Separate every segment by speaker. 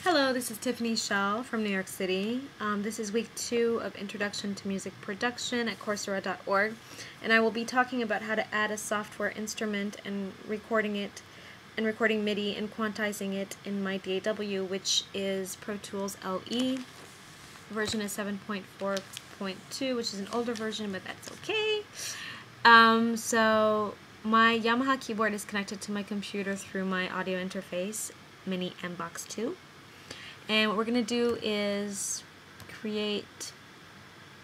Speaker 1: Hello, this is Tiffany Shell from New York City. This is week 2 of Introduction to Music Production at Coursera.org, and I will be talking about how to add a software instrument and recording MIDI and quantizing it in my DAW, which is Pro Tools LE. Version is 7.4.2, which is an older version, but that's okay. So my Yamaha keyboard is connected to my computer through my audio interface, Mini MBox 2. And what we're going to do is create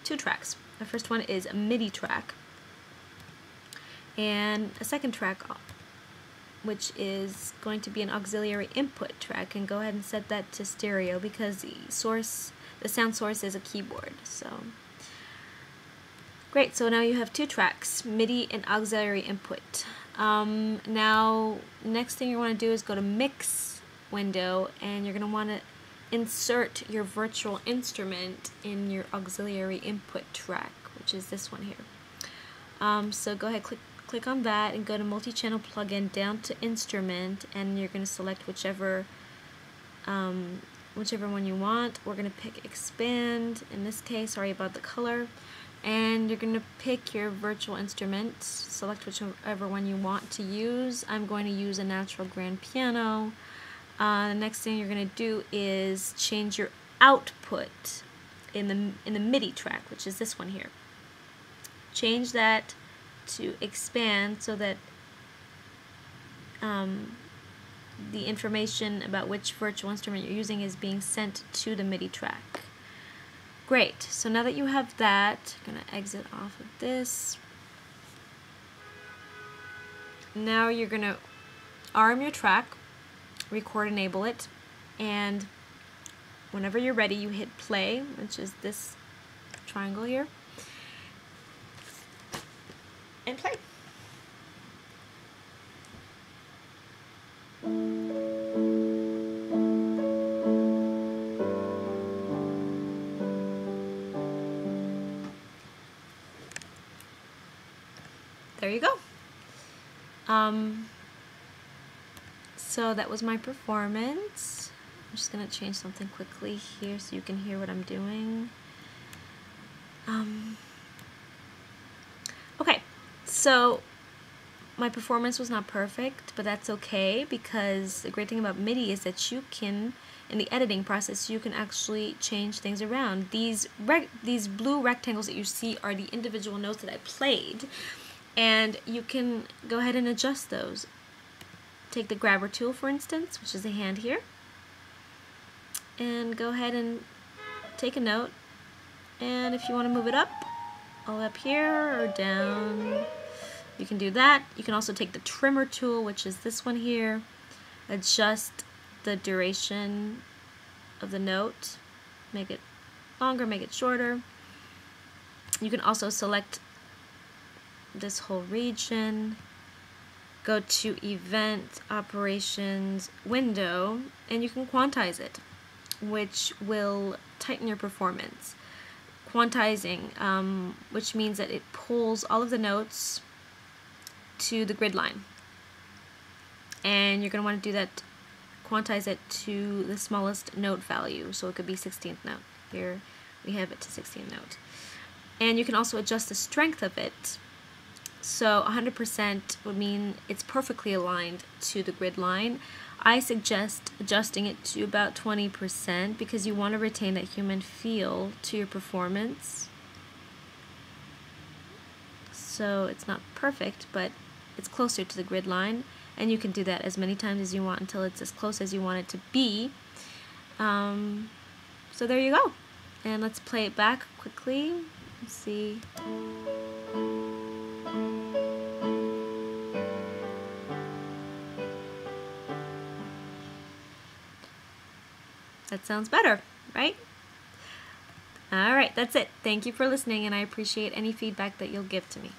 Speaker 1: 2 tracks. The first one is a MIDI track, and a second track, which is going to be an auxiliary input track. And go ahead and set that to stereo because the sound source is a keyboard. So great. So now you have 2 tracks, MIDI and auxiliary input. Now, next thing you want to do is go to Mix window, and you're going to want to insert your virtual instrument in your auxiliary input track, which is this one here. So go ahead, click on that and go to multi-channel plugin down to instrument, and you're going to select whichever one you want. We're going to pick expand in this case, sorry about the color, and you're going to pick your virtual instrument, select whichever one you want to use. I'm going to use a natural grand piano. The next thing you're going to do is change your output in the MIDI track, which is this one here. Change that to expand so that the information about which virtual instrument you're using is being sent to the MIDI track. Great. So now that you have that, I'm going to exit off of this. Now you're going to arm your track, record, enable it, and whenever you're ready you hit play, which is this triangle here, and play. There you go. So that was my performance. I'm just going to change something quickly here so you can hear what I'm doing. Okay, so my performance was not perfect, but that's okay, because the great thing about MIDI is that you can, in the editing process, you can actually change things around. These blue rectangles that you see are the individual notes that I played, and you can go ahead and adjust those. Take the grabber tool, for instance, which is a hand here, and go ahead and take a note, and if you want to move it up, all up here or down, you can do that. You can also take the trimmer tool, which is this one here, adjust the duration of the note, make it longer, make it shorter. You can also select this whole region, go to Event Operations window, and you can quantize it, which will tighten your performance. Quantizing, which means that it pulls all of the notes to the grid line, and you're going to want to do that, quantize it to the smallest note value, so it could be 16th note. Here we have it to 16th note. And you can also adjust the strength of it. So 100% would mean it's perfectly aligned to the grid line. I suggest adjusting it to about 20% because you want to retain that human feel to your performance. So it's not perfect, but it's closer to the grid line, and you can do that as many times as you want until it's as close as you want it to be. So there you go. And let's play it back quickly. Let's see. That sounds better, right? Alright, that's it. Thank you for listening, and I appreciate any feedback that you'll give to me.